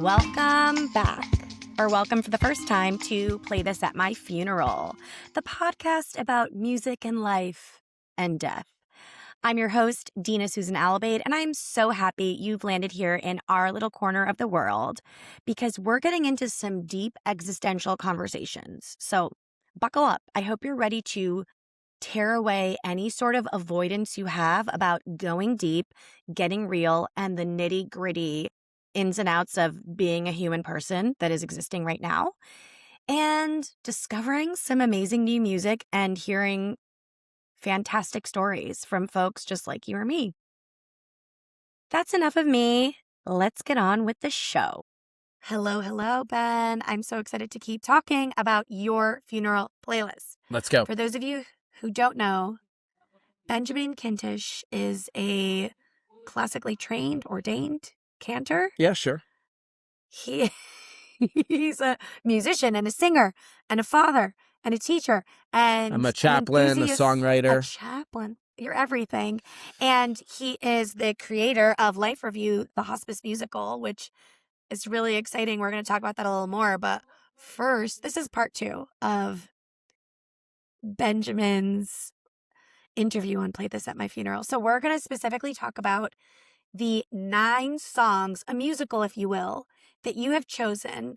Welcome back, or welcome for the first time to Play This at My Funeral, the podcast about music and life and death. I'm your host, Dina Susan Alabade, and I'm so happy you've landed here in our little corner of the world because we're getting into some deep existential conversations. So buckle up. I hope you're ready to tear away any sort of avoidance you have about going deep, getting real, and the nitty-gritty ins and outs of being a human person that is existing right now, and discovering some amazing new music and hearing fantastic stories from folks just like you or me. That's enough of me. Let's get on with the show. Hello, Ben. I'm so excited to keep talking about your funeral playlist. Let's go. For those of you who don't know, Benjamin Kintisch is a classically trained, ordained Cantor. Yeah, sure. He's a musician and a singer and a father and a teacher. And I'm a chaplain, a songwriter. A chaplain. You're everything. And he is the creator of Life Review, the Hospice Musical, which is really exciting. We're going to talk about that a little more. But first, this is part 2 of Benjamin's interview on Play This at My Funeral. So we're going to specifically talk about the 9 songs, a musical, if you will, that you have chosen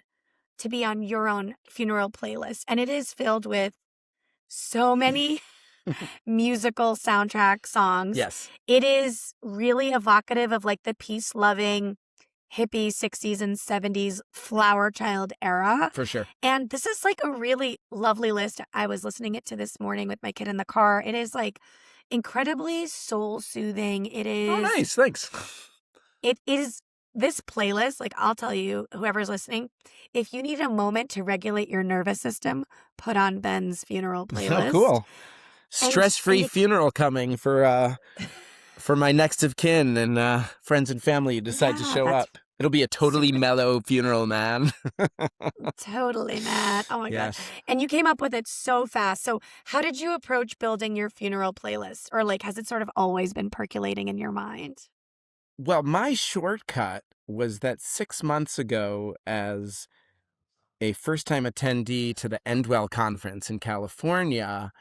to be on your own funeral playlist. And it is filled with so many musical soundtrack songs. Yes. It is really evocative of like the peace-loving hippie 60s and 70s flower child era. For sure. And this is like a really lovely list. I was listening it to this morning with my kid in the car. It is like incredibly soul-soothing. It is... Oh, nice. Thanks. It is this playlist, like I'll tell you, whoever's listening, if you need a moment to regulate your nervous system, put on Ben's funeral playlist. Oh, cool. Stress-free funeral coming for my next of kin and friends and family who decide to show up. It'll be a totally mellow funeral, man. Totally, man. Oh, my Yes. God. And you came up with it so fast. So how did you approach building your funeral playlist? Or like, has it sort of always been percolating in your mind? Well, my shortcut was that 6 months ago, as a first-time attendee to the Endwell Conference in California,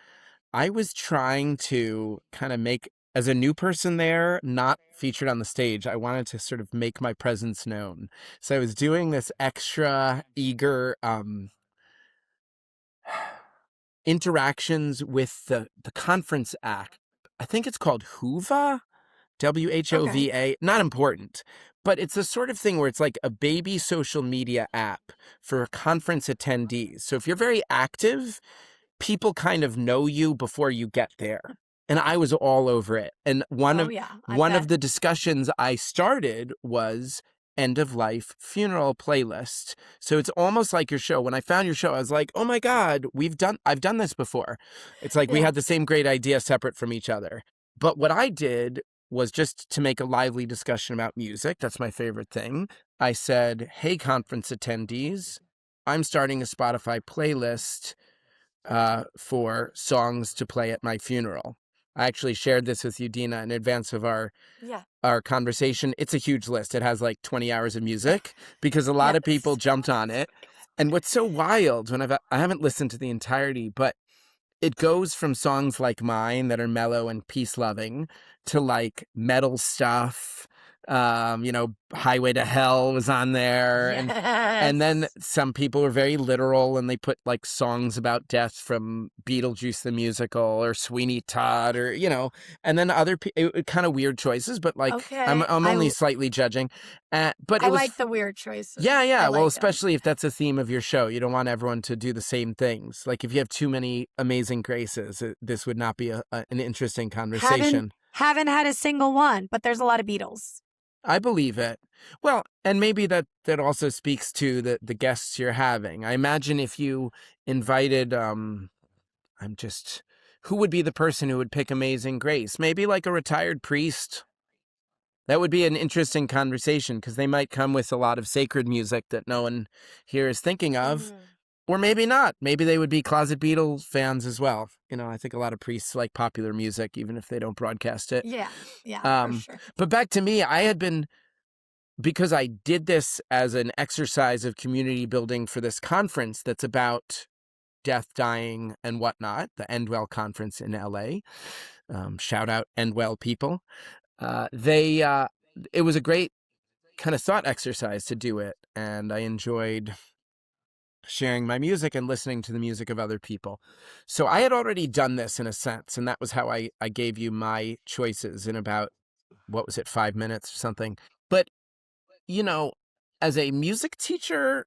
I was trying to kind of make, as a new person there, not featured on the stage, I wanted to sort of make my presence known. So I was doing this extra eager interactions with the conference act. I think it's called Whova, WHOVA. Okay. Not important, but it's the sort of thing where it's like a baby social media app for conference attendees. So if you're very active, people kind of know you before you get there. And I was all over it. And one of the discussions I started was end of life funeral playlist. So it's almost like your show. When I found your show, I was like, oh my God, I've done this before. It's like we had the same great idea separate from each other. But what I did was just to make a lively discussion about music. That's my favorite thing. I said, hey, conference attendees, I'm starting a Spotify playlist for songs to play at my funeral. I actually shared this with you, Dina, in advance of our conversation. It's a huge list. It has like 20 hours of music because a lot of people jumped on it. And what's so wild, I haven't listened to the entirety, but it goes from songs like mine that are mellow and peace-loving to like metal stuff. Highway to Hell was on there. Yes. And then some people were very literal and they put like songs about death from Beetlejuice the musical or Sweeney Todd or, and then other kind of weird choices, but like I'm only slightly judging. But I like the weird choices. Yeah. Well, especially if that's a theme of your show, you don't want everyone to do the same things. Like if you have too many amazing graces, this would not be an interesting conversation. Haven't had a single one, but there's a lot of Beatles. I believe it. Well, and maybe that also speaks to the guests you're having. I imagine if you invited, who would be the person who would pick Amazing Grace? Maybe like a retired priest. That would be an interesting conversation because they might come with a lot of sacred music that no one here is thinking of. Mm. Or maybe not. Maybe they would be closet Beatles fans as well. I think a lot of priests like popular music, even if they don't broadcast it. Yeah, for sure. But back to me, I had been because I did this as an exercise of community building for this conference that's about death, dying, and whatnot, the Endwell Conference in LA. Shout out Endwell people. It was a great kind of thought exercise to do it, and I enjoyed sharing my music and listening to the music of other people. So I had already done this in a sense, and that was how I gave you my choices in about, 5 minutes or something. But, as a music teacher,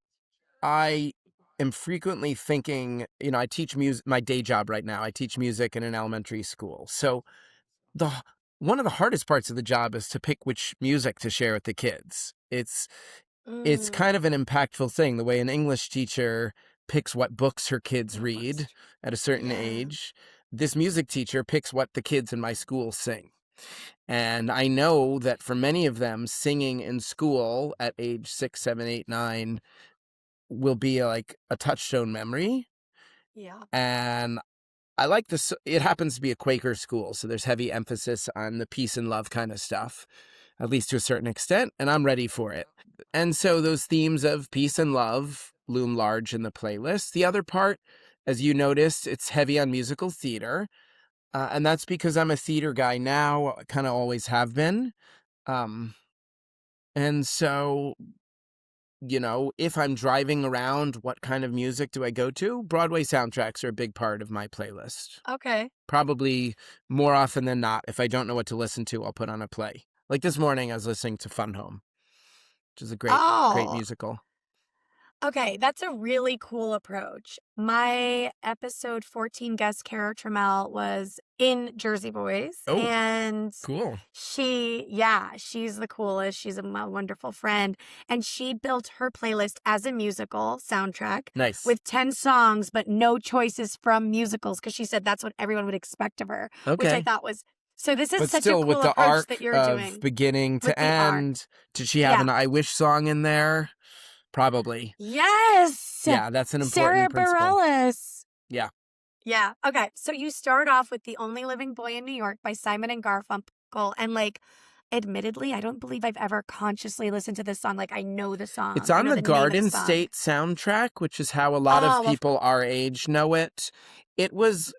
I am frequently thinking, I teach music, my day job right now, I teach music in an elementary school. So one of the hardest parts of the job is to pick which music to share with the kids. It's kind of an impactful thing, the way an English teacher picks what books her kids read at a certain age. This music teacher picks what the kids in my school sing. And I know that for many of them, singing in school at age 6, 7, 8, 9 will be like a touchstone memory. Yeah. And I like this. It happens to be a Quaker school, so there's heavy emphasis on the peace and love kind of stuff, at least to a certain extent, and I'm ready for it. And so those themes of peace and love loom large in the playlist. The other part, as you noticed, it's heavy on musical theater, and that's because I'm a theater guy now, kind of always have been. And so, if I'm driving around, what kind of music do I go to? Broadway soundtracks are a big part of my playlist. Okay. Probably more often than not, if I don't know what to listen to, I'll put on a play. Like this morning, I was listening to Fun Home, which is a great musical. Okay, that's a really cool approach. My episode 14 guest, Cara Trammell, was in Jersey Boys. Oh, and cool. She's the coolest. She's a wonderful friend. And she built her playlist as a musical soundtrack. Nice. With 10 songs, but no choices from musicals, because she said that's what everyone would expect of her. Okay. Which I thought was... So this is but such still, a cool with the approach arc that you're of doing. Beginning to end, did she have an I Wish song in there? Probably. Yes. Yeah, that's an important Sarah principle. Bareilles. Yeah. Yeah. Okay. So you start off with The Only Living Boy in New York by Simon and Garfunkel. And admittedly, I don't believe I've ever consciously listened to this song. I know the song. It's on the Garden State soundtrack, which is how a lot of people our age know it. It was...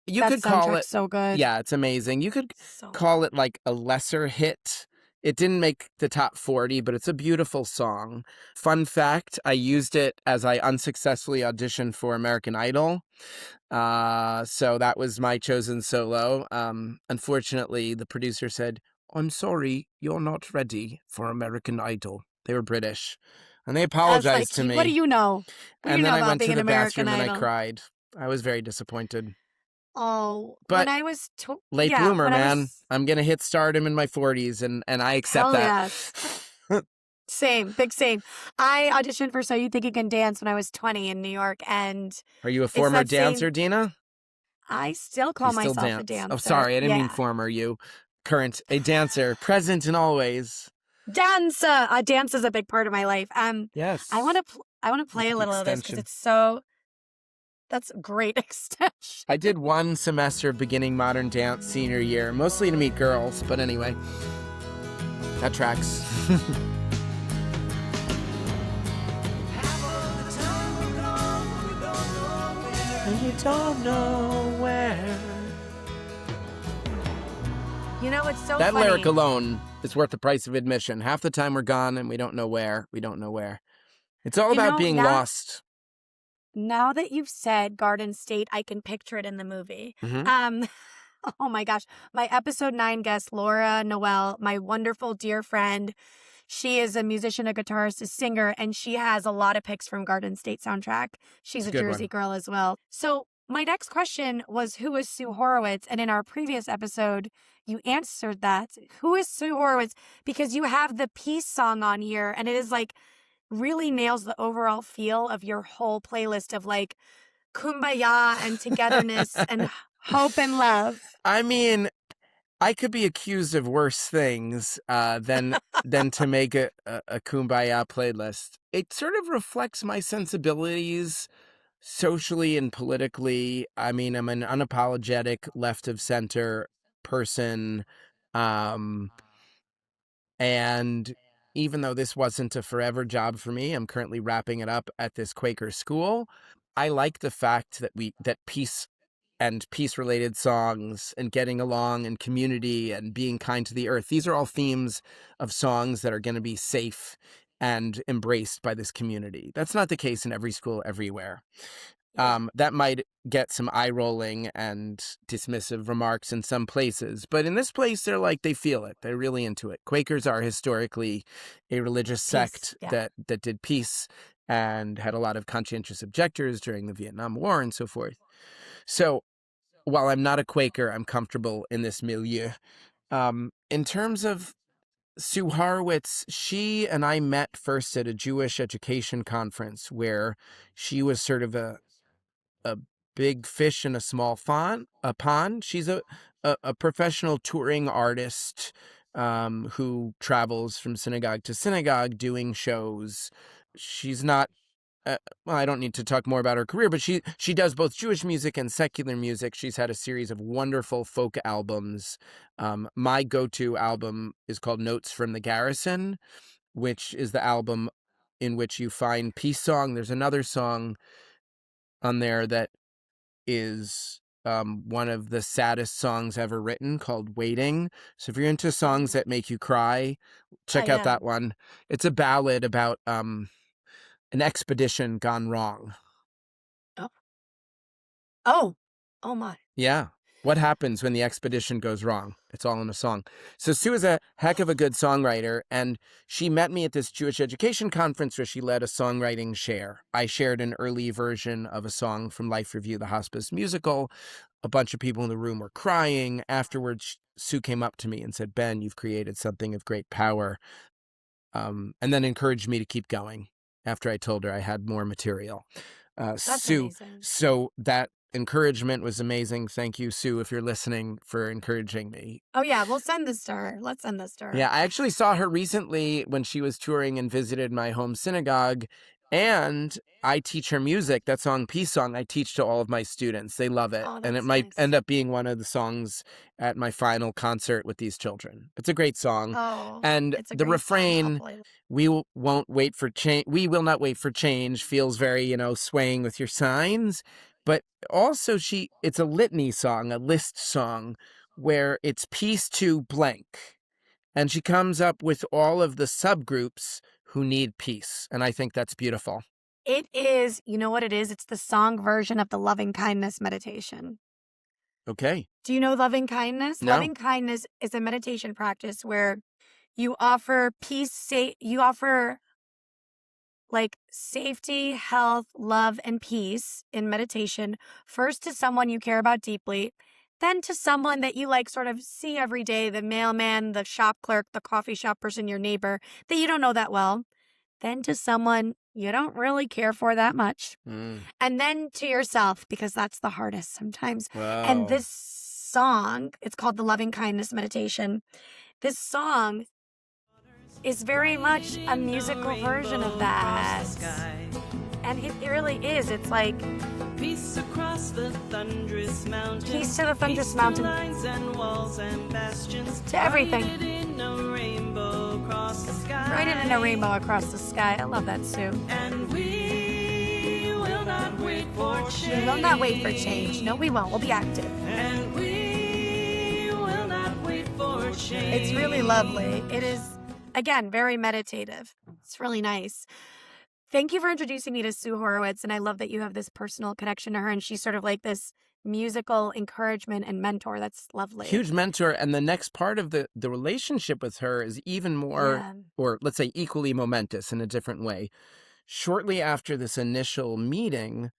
You could call it so good. Yeah, it's amazing. You could call it a lesser hit. It didn't make the top 40, but it's a beautiful song. Fun fact, I used it as I unsuccessfully auditioned for American Idol. So that was my chosen solo. Unfortunately, the producer said, "I'm sorry, you're not ready for American Idol." They were British. And they apologized to me. What do you know? And then I went to the bathroom and I cried. I was very disappointed. Oh, but when I was late bloomer, man. I'm gonna hit stardom in my 40s, and I accept that. Yes. Same. I auditioned for So You Think You Can Dance when I was 20 in New York, and are you a former dancer, Dina? I still call myself a dancer. Oh, sorry, I didn't mean former. You current, a dancer, present and always. Dancer. Dance is a big part of my life. Yes. I want to play a little of this because it's so. That's a great extension. I did one semester of beginning modern dance senior year, mostly to meet girls, but anyway, that tracks. And you don't know where. It's so that funny. Lyric alone is worth the price of admission. Half the time we're gone and we don't know where. It's all about being lost. Now that you've said Garden State, I can picture it in the movie. Mm-hmm. Oh my gosh. My episode 9 guest, Laura Noel, my wonderful dear friend. She is a musician, a guitarist, a singer, and she has a lot of picks from Garden State soundtrack. She's a Jersey girl as well. So my next question was, who is Sue Horowitz? And in our previous episode, you answered that. Who is Sue Horowitz? Because you have the peace song on here, and it is really nails the overall feel of your whole playlist of kumbaya and togetherness and hope and love. I mean, I could be accused of worse things than to make a kumbaya playlist. It sort of reflects my sensibilities socially and politically. I mean, I'm an unapologetic left of center person. And even though this wasn't a forever job for me, I'm currently wrapping it up at this Quaker school. I like the fact that peace and peace-related songs and getting along and community and being kind to the earth, these are all themes of songs that are going to be safe and embraced by this community. That's not the case in every school everywhere. That might get some eye-rolling and dismissive remarks in some places. But in this place, they feel it. They're really into it. Quakers are historically a religious sect that did peace and had a lot of conscientious objectors during the Vietnam War and so forth. So while I'm not a Quaker, I'm comfortable in this milieu. In terms of Sue Horowitz, she and I met first at a Jewish education conference where she was sort of a big fish in a small pond. She's a professional touring artist who travels from synagogue to synagogue doing shows. She's not, well, I don't need to talk more about her career, but she does both Jewish music and secular music. She's had a series of wonderful folk albums. My go-to album is called Notes from the Garrison, which is the album in which you find Peace Song. There's another song on there that is one of the saddest songs ever written called Waiting. So if you're into songs that make you cry, check out that one. It's a ballad about an expedition gone wrong. Oh my. Yeah. What happens when the expedition goes wrong? It's all in a song. So Sue is a heck of a good songwriter, and she met me at this Jewish education conference where she led a songwriting share. I shared an early version of a song from Life Review, the Hospice Musical. A bunch of people in the room were crying. Afterwards, Sue came up to me and said, "Ben, you've created something of great power," and then encouraged me to keep going after I told her I had more material. That's Sue, amazing. so that encouragement was amazing. Thank you, Sue, if you're listening, for encouraging me. Oh, yeah. We'll send this to her. Let's send this to her. Yeah, I actually saw her recently when she was touring and visited my home synagogue, and I teach her music. That song, Peace Song, I teach to all of my students. They love it. Oh, And it that's might nice. end up being one of the songs at my final concert with these children. It's a great song. Oh, And it's a the great refrain, song. I'll play it. we will not wait for change, feels very, swaying with your signs. But also it's a litany song, a list song, where it's peace to blank. And she comes up with all of the subgroups who need peace. And I think that's beautiful. It is, you know what it is? It's the song version of the loving kindness meditation. Okay. Do you know loving kindness? No. Loving kindness is a meditation practice where you offer peace, you offer like safety, health, love, and peace in meditation, first to someone you care about deeply, then to someone that you sort of see every day, the mailman, the shop clerk, the coffee shop person, your neighbor, that you don't know that well, then to someone you don't really care for that much, and then to yourself, because that's the hardest sometimes. Wow. And this song, it's called the Loving Kindness Meditation. This song is very much a musical version of that. And it really is. It's like peace across the thunderous mountain. Peace to the thunderous mountain. Lines and walls and bastions. To everything. Write it in a rainbow across the sky. Write it in a rainbow across the sky. I love that, Sue. And we will not wait for change. We will not wait for change. No, we won't. We'll be active. And we will not wait for change. It's really lovely. It is, again, very meditative. It's really nice. Thank you for introducing me to Sue Horowitz, and I love that you have this personal connection to her, and she's sort of like this musical encouragement and mentor. That's lovely. Huge mentor, and the next part of the relationship with her is even more, or let's say equally momentous in a different way. Shortly after this initial meeting,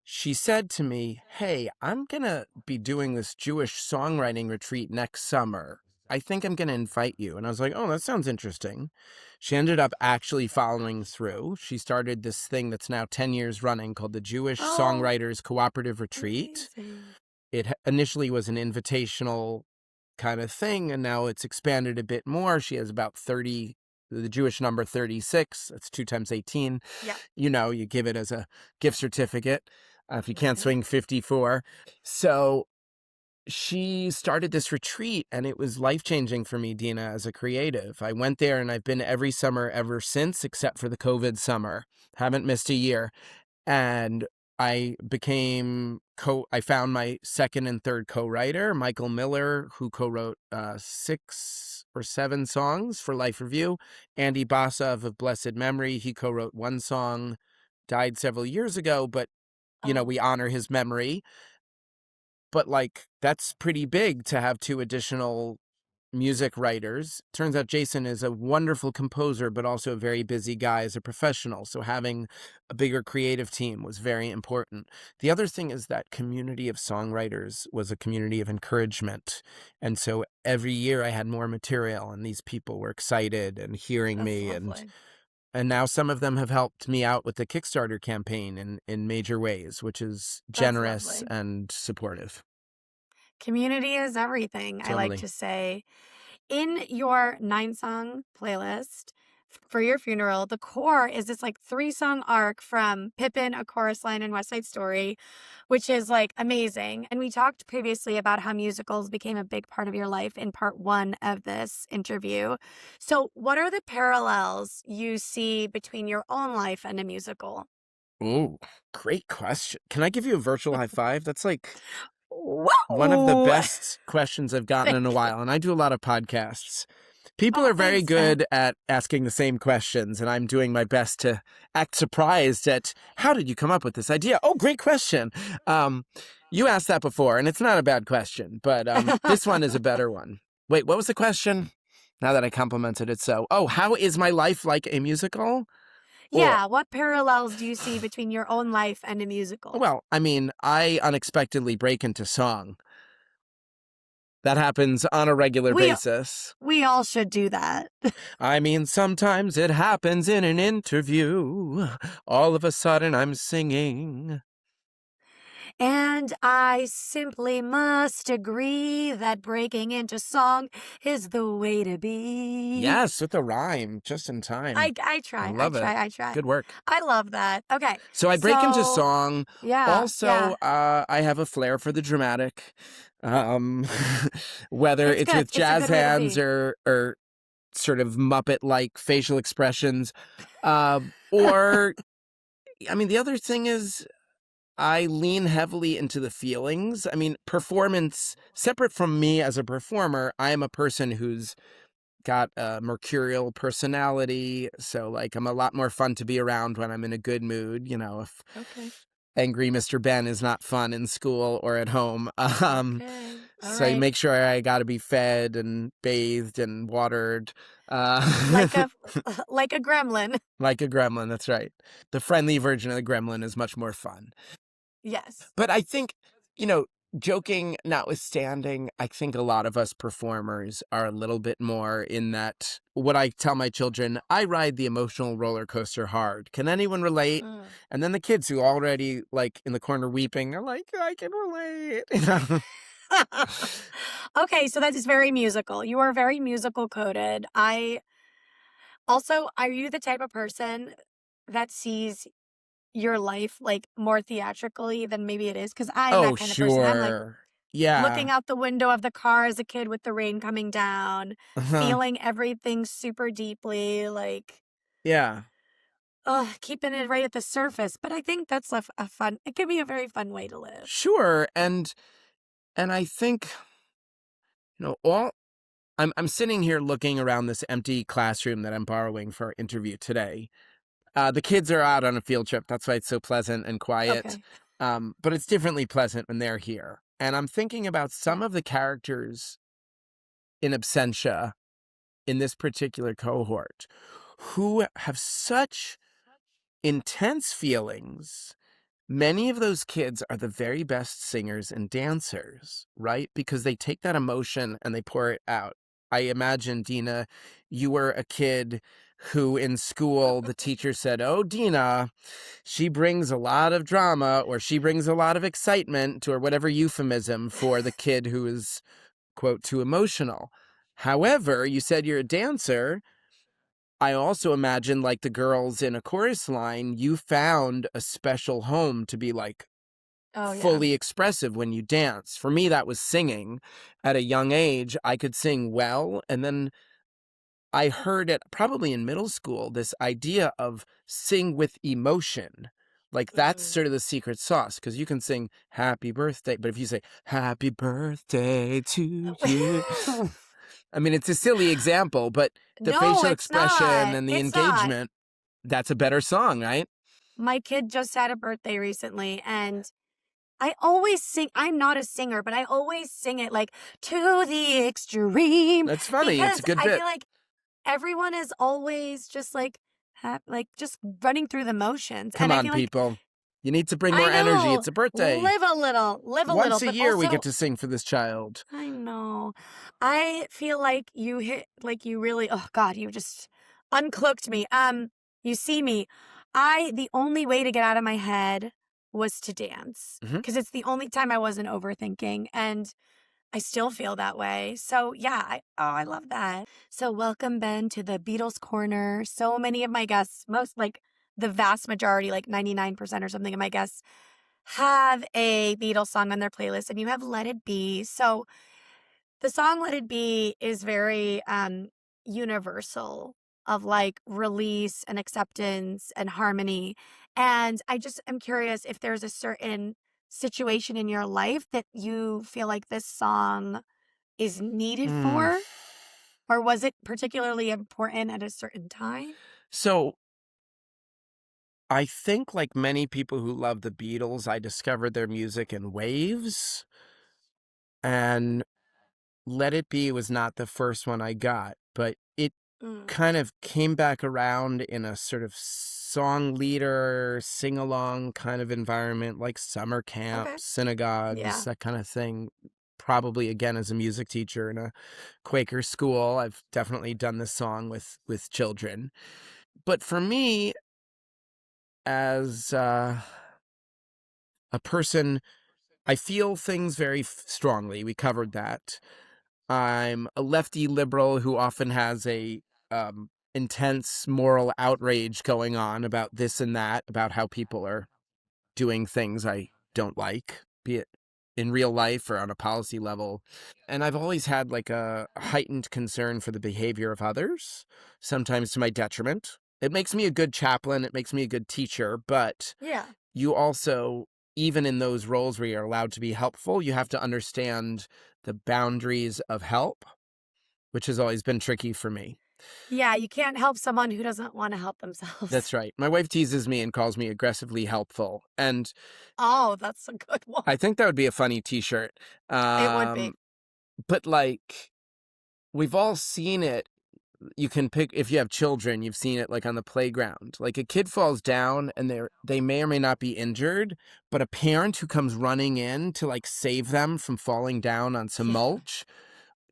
she said to me, "Hey, I'm going to be doing this Jewish songwriting retreat next summer. I think I'm going to invite you." And I was like, "Oh, that sounds interesting." She ended up actually following through. She started this thing that's now 10 years running called the Jewish Songwriters Cooperative Retreat. Amazing. It initially was an invitational kind of thing, and now it's expanded a bit more. She has about 30, the Jewish number 36. That's 2 times 18. Yeah. You give it as a gift certificate if you can't swing 54. So she started this retreat, and it was life-changing for me, Dina, as a creative. I went there, and I've been every summer ever since, except for the COVID summer. Haven't missed a year. And I found my second and third co-writer, Michael Miller, who co-wrote 6 or 7 songs for Life Review. Andy Basov of blessed memory, he co-wrote 1 song, died several years ago, but, we honor his memory. But, that's pretty big to have 2 additional music writers. Turns out Jason is a wonderful composer, but also a very busy guy as a professional. So having a bigger creative team was very important. The other thing is that community of songwriters was a community of encouragement. And so every year I had more material, and these people were excited and hearing me. Lovely. And now some of them have helped me out with the Kickstarter campaign in major ways, which is generous and supportive. Community is everything, Totally. I like to say. In your 9-song playlist for your funeral, the core is this 3-song arc from Pippin, A Chorus Line, and West Side Story, which is amazing. And we talked previously about how musicals became a big part of your life in part 1 of this interview. So what are the parallels you see between your own life and a musical? Oh, great question. Can I give you a virtual high five? That's Whoa! one of the best questions I've gotten in a while. And I do a lot of podcasts. People are very thanks, good at asking the same questions, and I'm doing my best to act surprised at, how did you come up with this idea? Oh, great question. You asked that before, and it's not a bad question, but this one is a better one. Wait, what was the question? Now that I complimented it so. Oh, how is my life like a musical? Yeah, what parallels do you see between your own life and a musical? Well, I unexpectedly break into song. That happens on a regular basis. We all should do that. Sometimes it happens in an interview. All of a sudden I'm singing. And I simply must agree that breaking into song is the way to be. Yes, with the rhyme, just in time. I try. I try. Good work. I love that. Okay. So I break into song. Yeah. Also, I have a flair for the dramatic. Whether it's with jazz hands or sort of Muppet-like facial expressions. Or, the other thing is, I lean heavily into the feelings. Performance, separate from me as a performer, I am a person who's got a mercurial personality. So, I'm a lot more fun to be around when I'm in a good mood. If angry Mr. Ben is not fun in school or at home. So you make sure I got to be fed and bathed and watered. Like a gremlin. Like a gremlin, that's right. The friendly version of the gremlin is much more fun. Yes. But I think, joking notwithstanding, I think a lot of us performers are a little bit more in that, what I tell my children, I ride the emotional roller coaster hard. Can anyone relate? And then the kids who already, in the corner weeping, are like, I can relate. Okay, so that is very musical. You are very musical coded. Are you the type of person that sees your life more theatrically than maybe it is? Because I'm that kind of person. I'm looking out the window of the car as a kid with the rain coming down, feeling everything super deeply, keeping it right at the surface. But I think that's it can be a very fun way to live. Sure. And I think, I'm sitting here looking around this empty classroom that I'm borrowing for our interview today. The kids are out on a field trip. That's why it's so pleasant and quiet. Okay. But it's differently pleasant when they're here. And I'm thinking about some of the characters in absentia in this particular cohort who have such intense feelings. Many of those kids are the very best singers and dancers, right? Because they take that emotion and they pour it out. I imagine, Dina, you were a kid who in school, the teacher said, oh, Dina, she brings a lot of drama, or she brings a lot of excitement, or whatever euphemism for the kid who is, quote, too emotional. However, you said you're a dancer. I also imagine, like the girls in A Chorus Line, you found a special home to be Oh, yeah. fully expressive when you dance. For me, that was singing. At a young age, I could sing well, and then I heard it probably in middle school, this idea of sing with emotion. Like that's sort of the secret sauce, because you can sing happy birthday, but if you say happy birthday to you, I mean, it's a silly example, but the No, facial it's expression not. and the It's not. engagement, that's a better song, right? My kid just had a birthday recently, and I always sing. I'm not a singer, but I always sing it like to the extreme. That's funny. Because It's a good I bit. feel like everyone is always just like just running through the motions. Come and I on, feel like, people. You need to bring I more energy. know, It's a birthday. Live a little. Once a but year, we also- get to sing for this child. I know. I feel like you really, oh God, you just uncloaked me. You see me. The only way to get out of my head was to dance, because it's the only time I wasn't overthinking, and I still feel that way. So yeah, I love that. So welcome, Ben, to the Beatles Corner. So many of my guests, the vast majority, like 99% or something of my guests, have a Beatles song on their playlist, and you have Let It Be. So the song Let It Be is very universal, of like release and acceptance and harmony. And I just am curious if there's a certain situation in your life that you feel like this song is needed for, or was it particularly important at a certain time? So I think, like many people who love the Beatles, I discovered their music in waves, and Let It Be was not the first one I got, but it kind of came back around in a sort of song leader, sing-along kind of environment, like summer camps, synagogues, that kind of thing. Probably, again, as a music teacher in a Quaker school, I've definitely done this song with children. But for me, as a person, I feel things very strongly. We covered that. I'm a lefty liberal who often has a intense moral outrage going on about this and that, about how people are doing things I don't like, be it in real life or on a policy level. And I've always had like a heightened concern for the behavior of others, sometimes to my detriment. It makes me a good chaplain. It makes me a good teacher. But you also, even in those roles where you're allowed to be helpful, you have to understand the boundaries of help, which has always been tricky for me. Yeah, you can't help someone who doesn't want to help themselves. That's right. My wife teases me and calls me aggressively helpful. And oh, that's a good one. I think that would be a funny t-shirt. It would be. But like, we've all seen it. You can pick, if you have children, you've seen it like on the playground. Like a kid falls down and they may or may not be injured, but a parent who comes running in to like save them from falling down on some mulch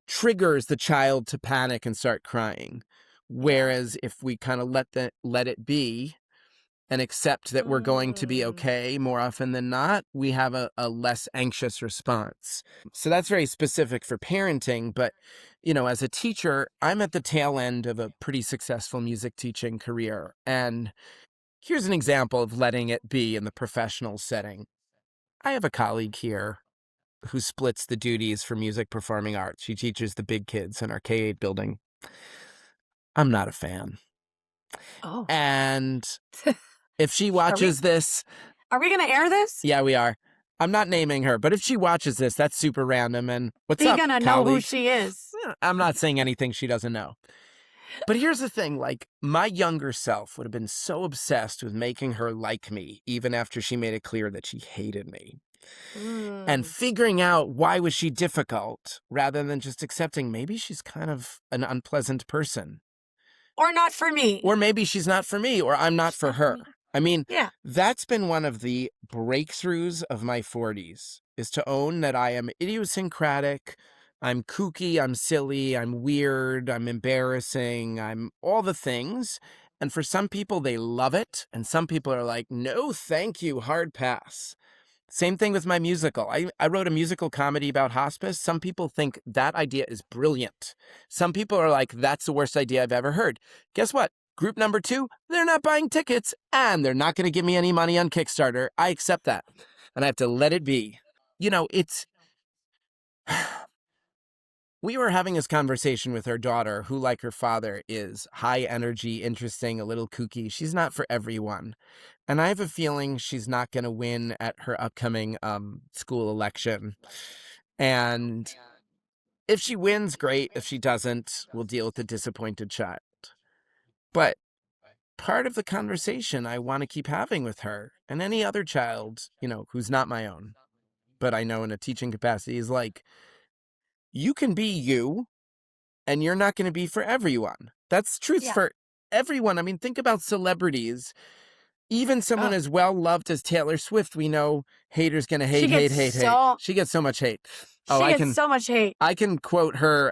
triggers the child to panic and start crying. Whereas if we kind of let it be and accept that we're going to be okay more often than not, we have a less anxious response. So that's very specific for parenting. But, you know, as a teacher, I'm at the tail end of a pretty successful music teaching career. And here's an example of letting it be in the professional setting. I have a colleague here who splits the duties for music performing arts. She teaches the big kids in our K-8 building. I'm not a fan. Oh. And if she watches this... Are we going to air this? Yeah, we are. I'm not naming her, but if she watches this, that's super random. And what's up, You're going to know who she is. I'm not saying anything she doesn't know. But here's the thing, like, my younger self would have been so obsessed with making her like me, even after she made it clear that she hated me. And figuring out why was she difficult, rather than just accepting maybe she's kind of an unpleasant person. Or not for me. Or maybe she's not for me, or I'm not for her. I mean, that's been one of the breakthroughs of my 40s, is to own that I am idiosyncratic, I'm kooky, I'm silly, I'm weird, I'm embarrassing, I'm all the things. And for some people, they love it. And some people are like, no, thank you, hard pass. Same thing with my musical. I wrote a musical comedy about hospice. Some people think that idea is brilliant. Some people are like, that's the worst idea I've ever heard. Guess what? Group number 2, they're not buying tickets and they're not going to give me any money on Kickstarter. I accept that. and I have to let it be. You know, it's... We were having this conversation with her daughter, who, like her father, is high energy, interesting, a little kooky. She's not for everyone. And I have a feeling she's not going to win at her upcoming school election. And if she wins, great. If she doesn't, we'll deal with the disappointed child. But part of the conversation I want to keep having with her and any other child, you know, who's not my own, but I know in a teaching capacity, is like, you can be you, and you're not going to be for everyone. That's truth for everyone. I mean, think about celebrities. Even someone as well-loved as Taylor Swift, we know haters going to hate. She gets so much hate. So much hate. I can quote her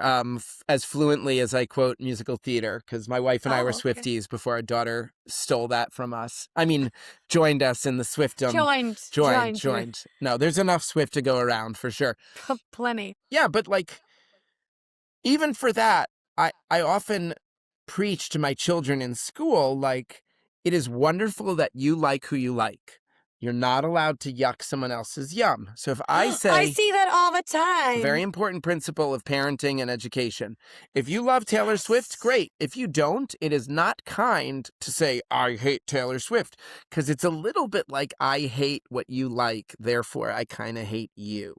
as fluently as I quote musical theater, because my wife and I were Swifties before our daughter stole that from us. I mean, joined us in the Swiftum. Joined. No, there's enough Swift to go around for sure. Plenty. Yeah, but like, even for that, I often preach to my children in school, like, it is wonderful that you like who you like. You're not allowed to yuck someone else's yum. So if I say... I see that all the time. Very important principle of parenting and education. If you love Taylor Swift, great. If you don't, it is not kind to say, I hate Taylor Swift. Because it's a little bit like, I hate what you like, therefore I kind of hate you.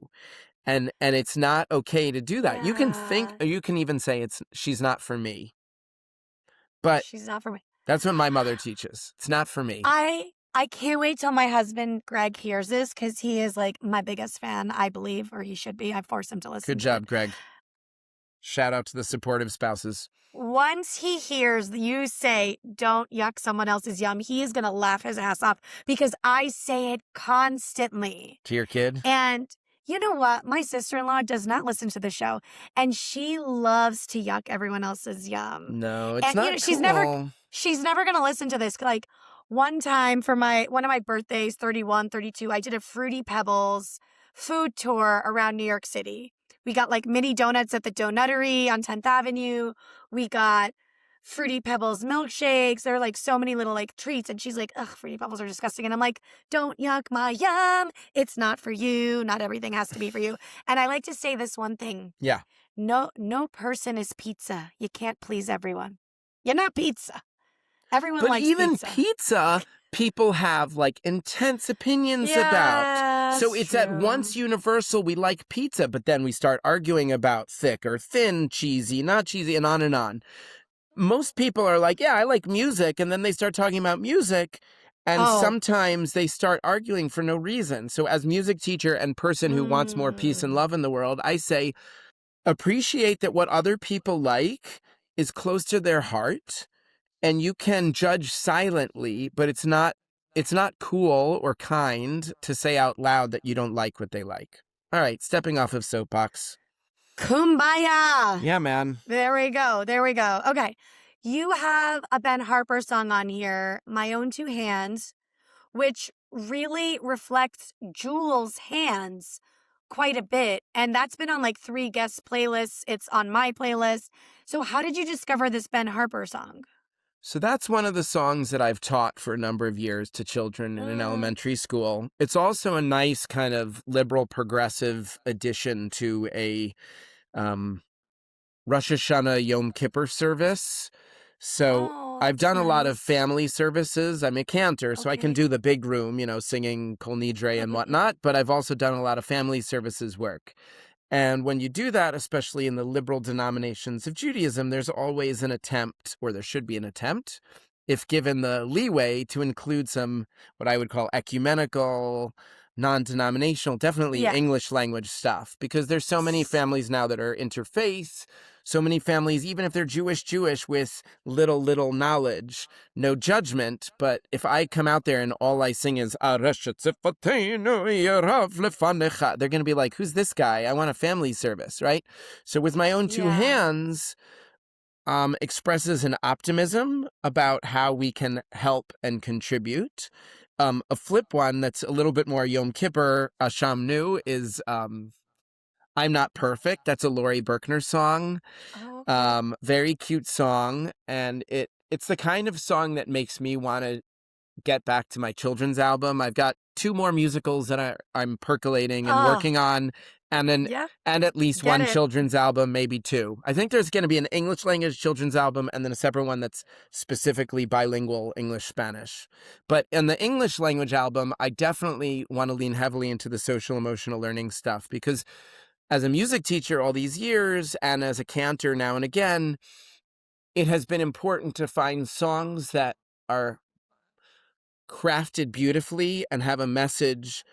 And it's not okay to do that. You can think, or you can even say, she's not for me. But she's not for me. That's what my mother teaches. It's not for me. I can't wait till my husband, Greg, hears this, because he is like my biggest fan, I believe, or he should be. I forced him to listen. Good job, Greg. Shout out to the supportive spouses. Once he hears you say, don't yuck someone else's yum, he is going to laugh his ass off, because I say it constantly. To your kid? And you know what? My sister-in-law does not listen to the show, and she loves to yuck everyone else's yum. No, it's not cool. She's never going to listen to this. Like, one time for one of my birthdays, 31, 32, I did a Fruity Pebbles food tour around New York City. We got like mini donuts at the Donuttery on 10th Avenue. We got Fruity Pebbles milkshakes. There are like so many little like treats. And she's like, ugh, Fruity Pebbles are disgusting. And I'm like, don't yuck my yum. It's not for you. Not everything has to be for you. And I like to say this one thing. Yeah. No person is pizza. You can't please everyone. You're not pizza. Everyone likes pizza. But even pizza, people have like intense opinions about. So it's at once universal, we like pizza, but then we start arguing about thick or thin, cheesy, not cheesy, and on and on. Most people are like, yeah, I like music, and then they start talking about music, and sometimes they start arguing for no reason. So as music teacher and person who wants more peace and love in the world, I say, appreciate that what other people like is close to their heart. And you can judge silently, but it's not cool or kind to say out loud that you don't like what they like. All right, stepping off of soapbox. Kumbaya. Yeah, man. There we go. Okay. You have a Ben Harper song on here, My Own Two Hands, which really reflects Jewel's hands quite a bit. And that's been on like 3 guest playlists. It's on my playlist. So how did you discover this Ben Harper song? So that's one of the songs that I've taught for a number of years to children in an elementary school. It's also a nice kind of liberal progressive addition to a Rosh Hashanah Yom Kippur service. So I've done a lot of family services. I'm a cantor, so I can do the big room, you know, singing Kol Nidre and whatnot, but I've also done a lot of family services work. And when you do that, especially in the liberal denominations of Judaism, there's always an attempt, or there should be an attempt, if given the leeway, to include some what I would call ecumenical, non-denominational, definitely English language stuff, because there's so many families now that are interfaith, so many families, even if they're Jewish with little knowledge, no judgment. But if I come out there and all I sing is, they're going to be like, who's this guy? I want a family service, right? So with My Own Two Hands, expresses an optimism about how we can help and contribute. A flip one that's a little bit more Yom Kippur, Asham Nu, is I'm Not Perfect. That's a Laurie Berkner song. Very cute song. And it's the kind of song that makes me want to get back to my children's album. I've got 2 more musicals that I'm percolating and Oh. working on, and then Yeah. and at least Get one it. children's album, maybe 2. I think there's going to be an English language children's album and then a separate one that's specifically bilingual English-Spanish. But in the English language album, I definitely want to lean heavily into the social emotional learning stuff, because as a music teacher all these years and as a cantor now and again, it has been important to find songs that are crafted beautifully and have a message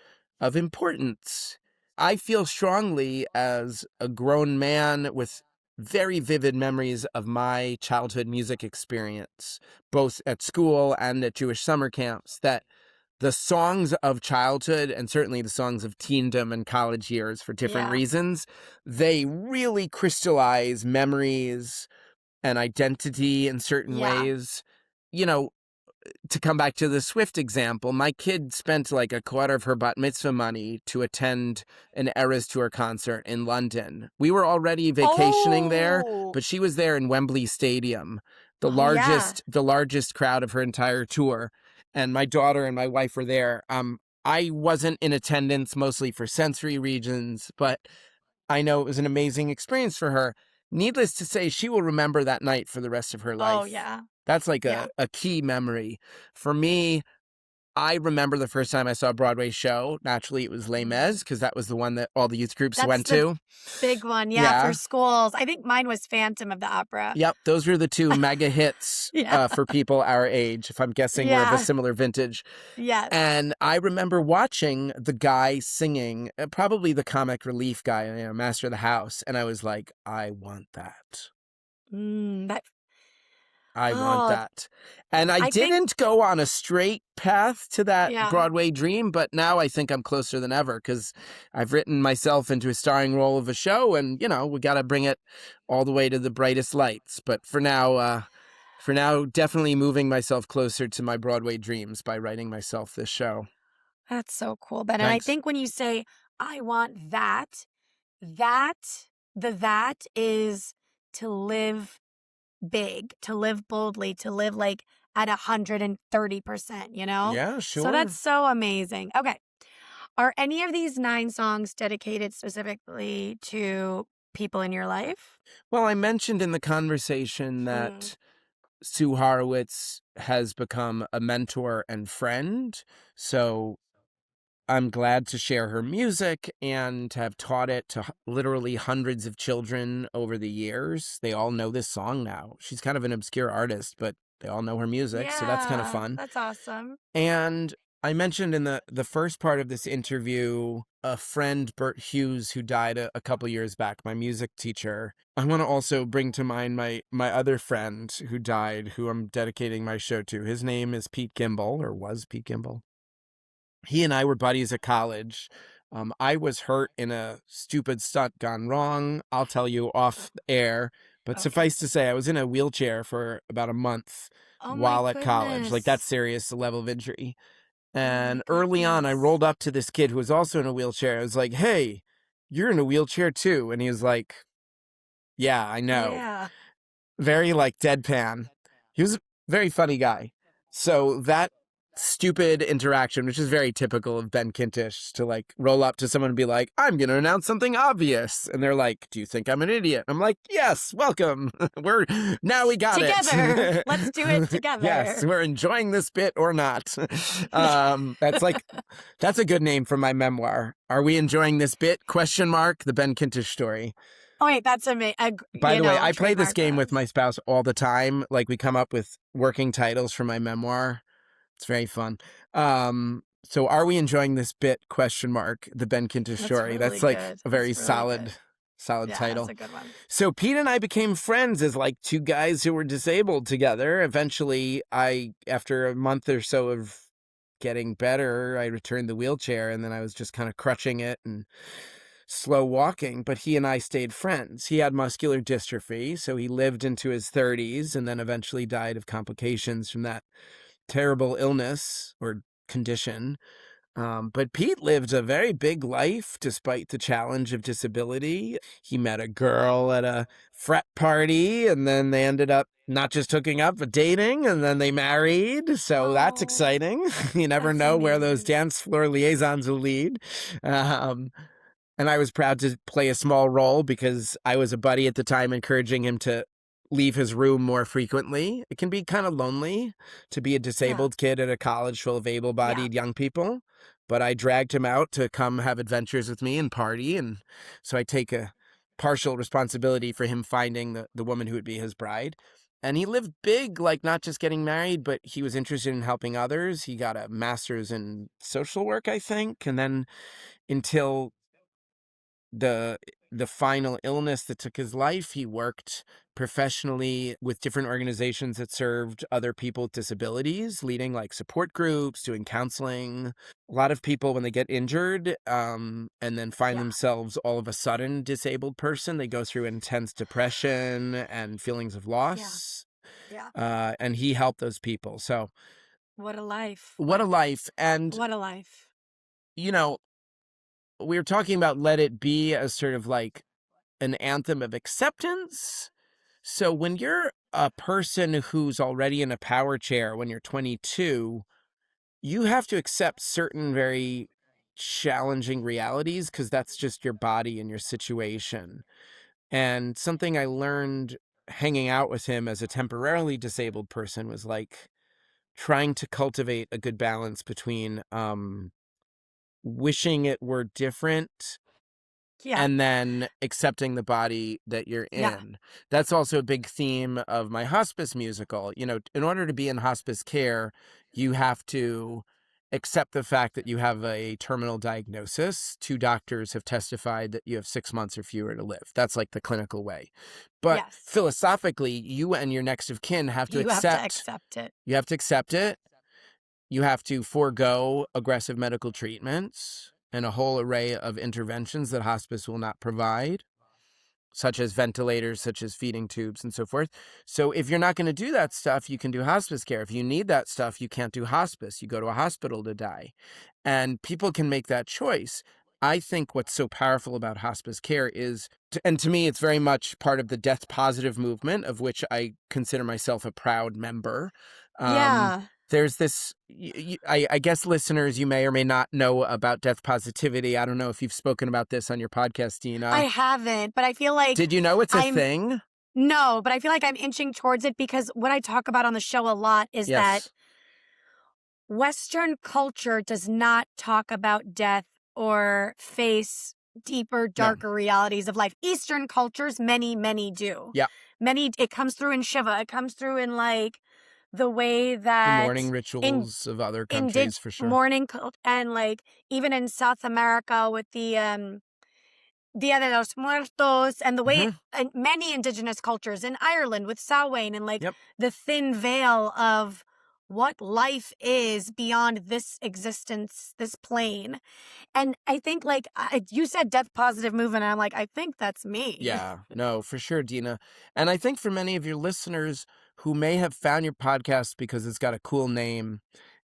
of importance. I feel strongly as a grown man with very vivid memories of my childhood music experience, both at school and at Jewish summer camps, that the songs of childhood, and certainly the songs of teendom and college years for different Yeah. reasons, they really crystallize memories and identity in certain Yeah. ways. You know, to come back to the Swift example, my kid spent like a quarter of her bat mitzvah money to attend an Eras Tour concert in London. We were already vacationing there, Oh. but she was there in Wembley Stadium, the Oh, yeah. largest crowd of her entire tour. And my daughter and my wife were there. I wasn't in attendance, mostly for sensory reasons, but I know it was an amazing experience for her. Needless to say, she will remember that night for the rest of her life. Oh, yeah. That's like Yeah. a key memory. For me, I remember the first time I saw a Broadway show. Naturally, it was Les Mis, because that was the one that all the youth groups That's went the to. big one. Yeah, Yeah. for schools. I think mine was Phantom of the Opera. Yep, those were the 2 mega hits Yeah. for people our age, if I'm guessing we're of Yeah. a similar vintage. Yes. And I remember watching the guy singing, probably the comic relief guy, Master of the House, and I was like, I want that. That. I Oh, want that. And I I think- didn't go on a straight path to that Yeah. Broadway dream, but now I think I'm closer than ever, because I've written myself into a starring role of a show, and, we got to bring it all the way to the brightest lights. But for now, definitely moving myself closer to my Broadway dreams by writing myself this show. That's so cool, Ben. And I Thanks. think when you say, I want that is to live big, to live boldly, to live like at 130%, Yeah, sure. So that's so amazing. Okay. Are any of these 9 songs dedicated specifically to people in your life? Well, I mentioned in the conversation that Sue Horowitz has become a mentor and friend. So I'm glad to share her music and have taught it to literally hundreds of children over the years. They all know this song now. She's kind of an obscure artist, but they all know her music, so that's kind of Yeah, fun. That's awesome. And I mentioned in the first part of this interview a friend, Bert Hughes, who died a couple years back, my music teacher. I want to also bring to mind my other friend who died, who I'm dedicating my show to. His name is Pete Gimbel, or was Pete Gimbel. He and I were buddies at college. I was hurt in a stupid stunt gone wrong. I'll tell you off air. But Okay. suffice to say, I was in a wheelchair for about a month Oh, while my at college. goodness. Like, that's serious, the level of injury. And my early on, I goodness. rolled up to this kid who was also in a wheelchair. I was like, hey, you're in a wheelchair too. And he was like, yeah, I know. Yeah. Very like deadpan. He was a very funny guy. So that stupid interaction, which is very typical of Ben Kintisch, to like roll up to someone and be like, I'm going to announce something obvious. And they're like, do you think I'm an idiot? I'm like, yes, welcome. Now we got Together. it. Let's do it together. Yes, we're enjoying this bit or not. That's a good name for my memoir. Are we enjoying this bit? ? The Ben Kintisch story. Oh, wait, that's amazing. By the way, I play this game with my spouse all the time. Like, we come up with working titles for my memoir. It's very fun. So are we enjoying this bit? ? The Ben Kintisch story. really That's like good. a very That's really solid Yeah, title. that's a good one. So Pete and I became friends as like 2 guys who were disabled together. Eventually, after a month or so of getting better, I returned the wheelchair, and then I was just kind of crutching it and slow walking, but he and I stayed friends. He had muscular dystrophy, so he lived into his 30s and then eventually died of complications from that terrible illness or condition. But Pete lived a very big life despite the challenge of disability. He met a girl at a frat party, and then they ended up not just hooking up, but dating, and then they married. So that's Oh, exciting. You never that's know where those amazing. dance floor liaisons will lead. Um, and I was proud to play a small role because I was a buddy at the time, encouraging him to leave his room more frequently. It can be kind of lonely to be a disabled kid at a college full of able-bodied young people, but I dragged him out to come have adventures with me and party, and so I take a partial responsibility for him finding the woman who would be his bride. And he lived big, like not just getting married, but he was interested in helping others. He got a master's in social work, I think, and then until the final illness that took his life, he worked professionally with different organizations that served other people with disabilities, leading like support groups, doing counseling. A lot of people, when they get injured and then find themselves all of a sudden disabled person, they go through intense depression and feelings of loss. And he helped those people. So What a life. what a life. And, What a life. you know, we were talking about Let It Be as sort of like an anthem of acceptance. So when you're a person who's already in a power chair when you're 22, you have to accept certain very challenging realities because that's just your body and your situation. And something I learned hanging out with him as a temporarily disabled person was like trying to cultivate a good balance between wishing it were different and then accepting the body that you're in. That's also a big theme of my hospice musical. You know, in order to be in hospice care, you have to accept the fact that you have a terminal diagnosis. 2 doctors have testified that you have 6 months or fewer to live. That's like the clinical way. But philosophically, you and your next of kin have to accept it. You have to accept it. You have to forego aggressive medical treatments and a whole array of interventions that hospice will not provide, such as ventilators, such as feeding tubes, and so forth. So if you're not going to do that stuff, you can do hospice care. If you need that stuff, you can't do hospice. You go to a hospital to die. And people can make that choice. I think what's so powerful about hospice care is, and to me, it's very much part of the death positive movement, of which I consider myself a proud member. There's this, I guess listeners, you may or may not know about death positivity. I don't know if you've spoken about this on your podcast, Dina. I haven't, but I feel like... Did you know it's a thing? No, but I feel like I'm inching towards it because what I talk about on the show a lot is that Western culture does not talk about death or face deeper, darker realities of life. Eastern cultures, many, many do. It comes through in Shiva. It comes through in like... the way that... the mourning rituals of other countries, for sure. Mourning, and like even in South America with the Dia de los Muertos, and the way and many indigenous cultures in Ireland with Samhain, and like the thin veil of what life is beyond this existence, this plane. And I think like you said death positive movement, and I'm like, I think that's me. Yeah, no, for sure, Dina. And I think for many of your listeners who may have found your podcast because it's got a cool name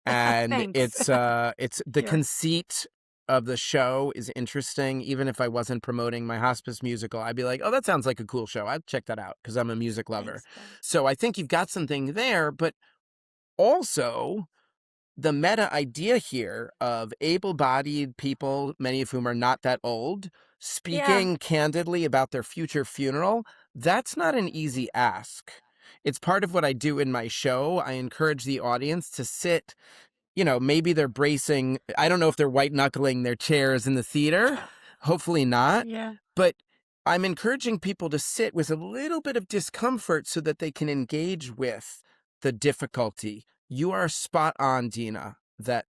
and it's the conceit of the show is interesting. Even if I wasn't promoting my hospice musical, I'd be like, oh, that sounds like a cool show. I'd check that out because I'm a music lover. So I think you've got something there, but also the meta idea here of able-bodied people, many of whom are not that old, speaking candidly about their future funeral, that's not an easy ask. It's part of what I do in my show. I encourage the audience to sit, you know, maybe they're bracing. I don't know if they're white-knuckling their chairs in the theater. Hopefully not. But I'm encouraging people to sit with a little bit of discomfort so that they can engage with the difficulty. You are spot on, Dina, that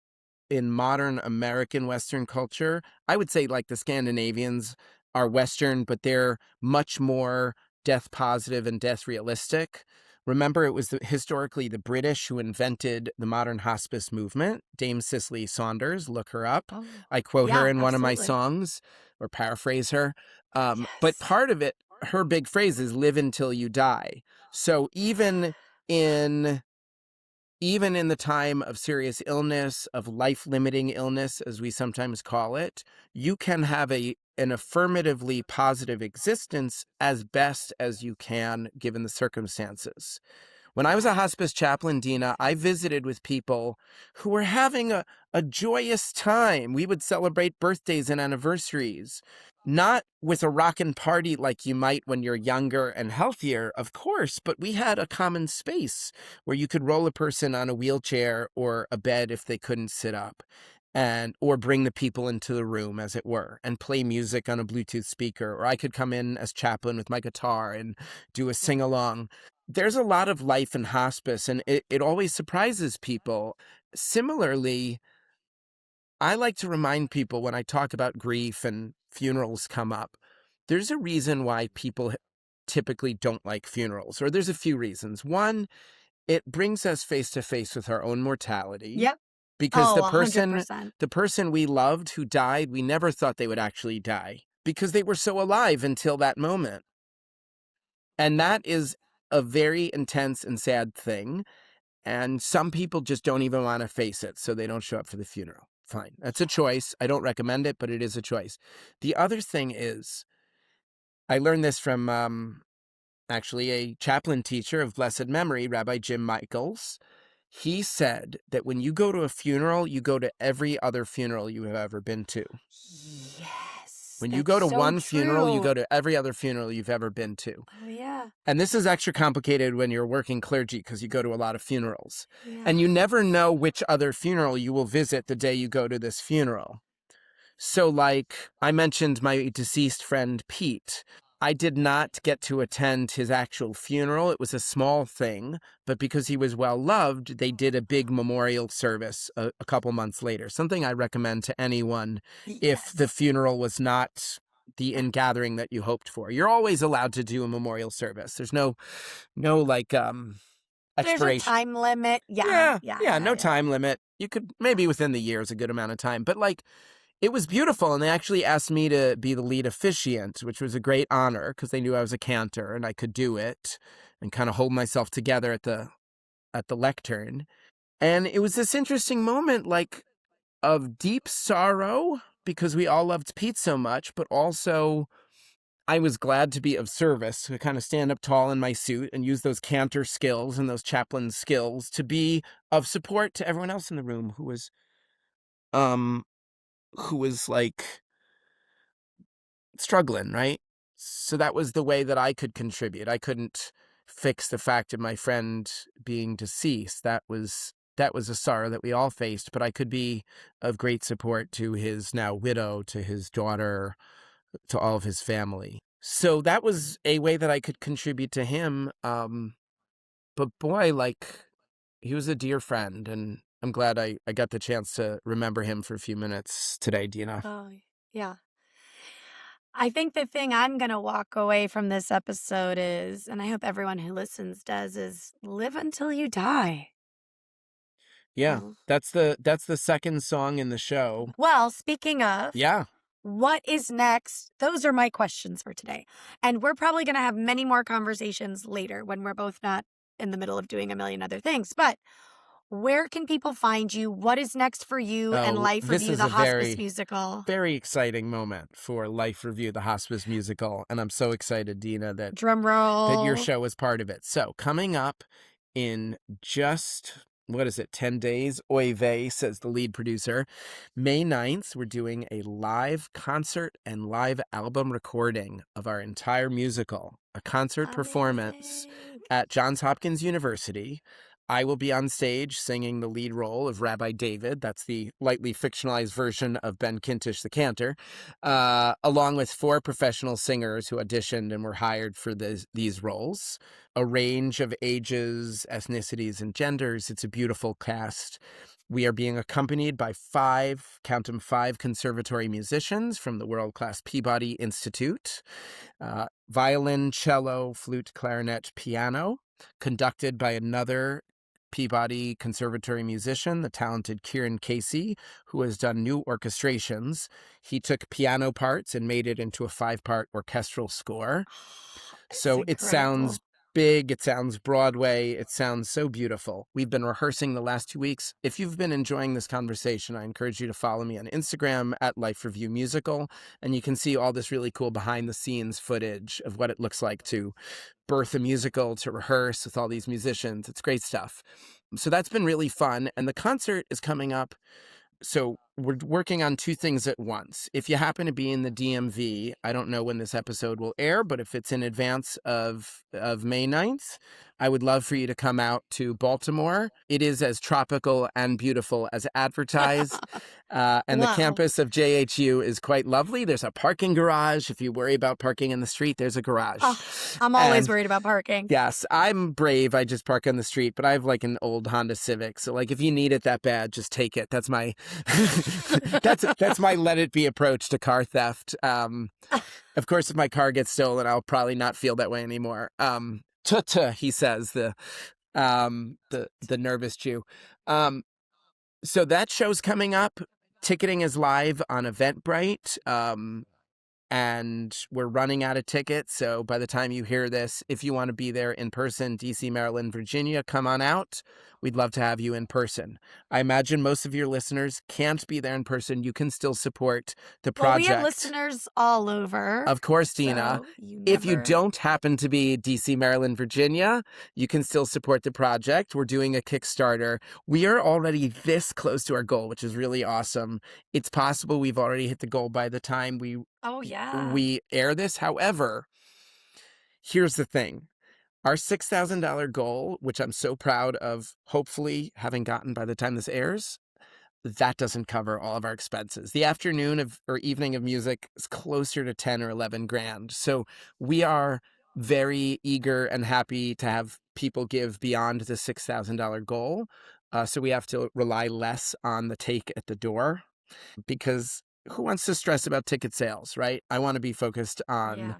in modern American Western culture, I would say like the Scandinavians are Western, but they're much more death positive and death realistic. Remember, it was historically the British who invented the modern hospice movement. Dame Cicely Saunders, look her up. I quote her in one of my songs, or paraphrase her. But part of it, her big phrase is live until you die. So even in even in the time of serious illness, of life-limiting illness, as we sometimes call it, you can have an affirmatively positive existence as best as you can given the circumstances. When I was a hospice chaplain, Dina, I visited with people who were having a joyous time. We would celebrate birthdays and anniversaries, not with a rockin' party like you might when you're younger and healthier, of course, but we had a common space where you could roll a person on a wheelchair or a bed if they couldn't sit up, or bring the people into the room, as it were, and play music on a Bluetooth speaker. Or I could come in as chaplain with my guitar and do a sing-along. There's a lot of life in hospice, and it always surprises people. Similarly, I like to remind people when I talk about grief and funerals come up, there's a reason why people typically don't like funerals, or there's a few reasons. One, it brings us face to face with our own mortality. Yep. Because Oh, 100%. the person we loved who died, we never thought they would actually die because they were so alive until that moment. And that is a very intense and sad thing. And some people just don't even want to face it, so they don't show up for the funeral. Fine. That's a choice. I don't recommend it, but it is a choice. The other thing is, I learned this from actually a chaplain teacher of blessed memory, Rabbi Jim Michaels. He said that when you go to a funeral, you go to every other funeral you have ever been to. Yes. When you go to so one funeral, you true. go to every other funeral you've ever been to. Oh, yeah. And this is extra complicated when you're working clergy because you go to a lot of funerals. Yeah. And you never know which other funeral you will visit the day you go to this funeral. So, like, I mentioned my deceased friend Pete. I did not get to attend his actual funeral. It was a small thing, but because he was well loved, they did a big memorial service a couple months later. Something I recommend to anyone if the funeral was not the ingathering that you hoped for. You're always allowed to do a memorial service. There's no like There's expiration. a time limit. Yeah. No time limit. You could maybe within the year is a good amount of time, but like, it was beautiful, and they actually asked me to be the lead officiant, which was a great honor because they knew I was a cantor and I could do it and kind of hold myself together at the lectern. And it was this interesting moment, like, of deep sorrow because we all loved Pete so much, but also I was glad to be of service, to kind of stand up tall in my suit and use those cantor skills and those chaplain skills to be of support to everyone else in the room who was like struggling, right? So that was the way that I could contribute. I couldn't fix the fact of my friend being deceased. That was a sorrow that we all faced, but I could be of great support to his now widow, to his daughter, to all of his family. So that was a way that I could contribute to him. But boy, like, he was a dear friend, and I'm glad I got the chance to remember him for a few minutes today, Dina. Oh, yeah. I think the thing I'm going to walk away from this episode is, and I hope everyone who listens does, is live until you die. Yeah, Oh. that's the second song in the show. Well, speaking of, Yeah. what is next? Those are my questions for today. And we're probably going to have many more conversations later when we're both not in the middle of doing a million other things. But where can people find you? What is next for you and Life this Review, is the a Hospice Musical? Very exciting moment for Life Review, the Hospice Musical. And I'm so excited, Dina, that Drum roll. that your show is part of it. So coming up in just, 10 days? Oy vey, says the lead producer. May 9th, we're doing a live concert and live album recording of our entire musical, a concert performance at Johns Hopkins University. I will be on stage singing the lead role of Rabbi David. That's the lightly fictionalized version of Ben Kintisch, the Cantor, along with 4 professional singers who auditioned and were hired for these roles. A range of ages, ethnicities, and genders. It's a beautiful cast. We are being accompanied by 5 conservatory musicians from the world-class Peabody Institute. Violin, cello, flute, clarinet, piano, conducted by another Peabody Conservatory musician, the talented Kieran Casey, who has done new orchestrations. He took piano parts and made it into a 5-part orchestral score. So it sounds big. It sounds Broadway. It sounds so beautiful. We've been rehearsing the last 2 weeks. If you've been enjoying this conversation, I encourage you to follow me on Instagram at Life Review Musical, and you can see all this really cool behind-the-scenes footage of what it looks like to birth a musical, to rehearse with all these musicians. It's great stuff. So that's been really fun, and the concert is coming up. So we're working on 2 things at once. If you happen to be in the DMV, I don't know when this episode will air, but if it's in advance of May 9th, I would love for you to come out to Baltimore. It is as tropical and beautiful as advertised. And the campus of JHU is quite lovely. There's a parking garage. If you worry about parking in the street, there's a garage. Oh, I'm always worried about parking. Yes, I'm brave. I just park on the street, but I have like an old Honda Civic. So like if you need it that bad, just take it. That's my that's my let it be approach to car theft. Of course, if my car gets stolen, I'll probably not feel that way anymore. He says, the nervous Jew. So that show's coming up. Ticketing is live on Eventbrite, and we're running out of tickets. So by the time you hear this, if you want to be there in person, DC, Maryland, Virginia, come on out. We'd love to have you in person. I imagine most of your listeners can't be there in person. You can still support the project. Well, we have listeners all over. Of course, Dina. So If you don't happen to be DC, Maryland, Virginia, you can still support the project. We're doing a Kickstarter. We are already this close to our goal, which is really awesome. It's possible we've already hit the goal by the time we air this. However, here's the thing. Our $6,000 goal, which I'm so proud of hopefully having gotten by the time this airs, that doesn't cover all of our expenses. The afternoon or evening of music is closer to 10 or 11 grand. So we are very eager and happy to have people give beyond the $6,000 goal. So we have to rely less on the take at the door, because who wants to stress about ticket sales, right? I want to be focused on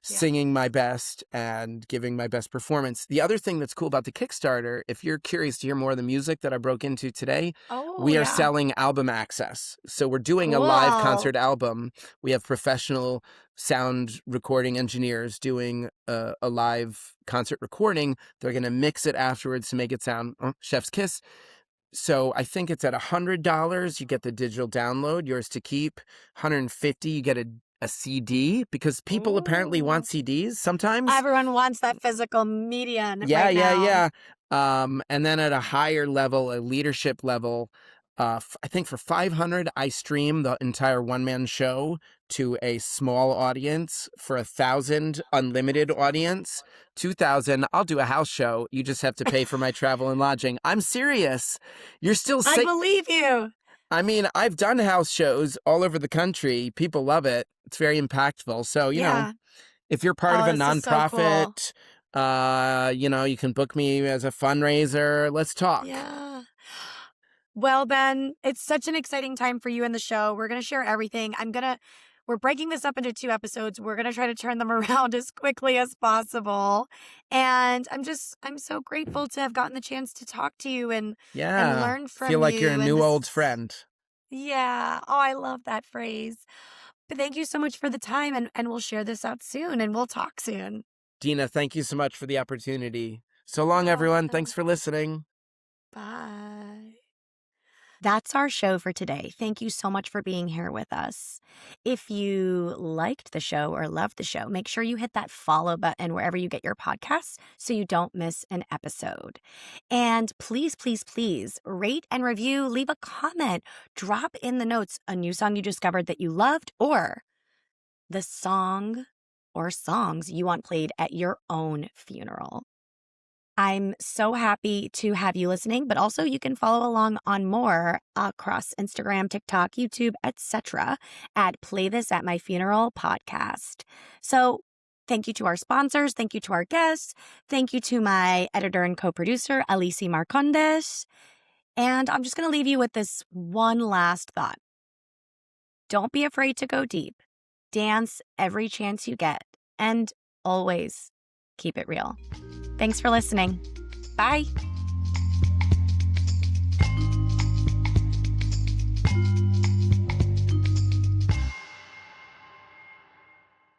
singing my best and giving my best performance. The other thing that's cool about the Kickstarter, if you're curious to hear more of the music that I broke into today, we are selling album access. So we're doing a live concert album. We have professional sound recording engineers doing a live concert recording. They're going to mix it afterwards to make it sound chef's kiss. So I think it's at $100. You get the digital download, yours to keep. $150, you get a CD, because people apparently want CDs sometimes. Everyone wants that physical media right now. And then at a higher level, a leadership level, I think for $500, I stream the entire one-man show to a small audience. For $1,000, unlimited audience. $2,000, I'll do a house show. You just have to pay for my travel and lodging. I'm serious. You're still I believe you. I mean, I've done house shows all over the country. People love it. It's very impactful. So, you know, if you're part of a nonprofit, you can book me as a fundraiser. Let's talk. Yeah. Well, Ben, it's such an exciting time for you in the show. We're going to share everything. We're breaking this up into 2 episodes. We're going to try to turn them around as quickly as possible. And I'm so grateful to have gotten the chance to talk to you and learn from you. Feel like you're a new old friend. Yeah. Oh, I love that phrase. But thank you so much for the time, and we'll share this out soon, and we'll talk soon. Dina, thank you so much for the opportunity. So long, everyone. Thanks for listening. Bye. That's our show for today. Thank you so much for being here with us. If you liked the show or loved the show, make sure you hit that follow button wherever you get your podcasts so you don't miss an episode. And please, please, please rate and review, leave a comment, drop in the notes a new song you discovered that you loved, or the song or songs you want played at your own funeral. I'm so happy to have you listening, but also you can follow along on more across Instagram, TikTok, YouTube, etc. at Play This at My Funeral podcast. So thank you to our sponsors. Thank you to our guests. Thank you to my editor and co-producer, Alicia Marcondes. And I'm just going to leave you with this one last thought. Don't be afraid to go deep. Dance every chance you get. And always keep it real. Thanks for listening. Bye.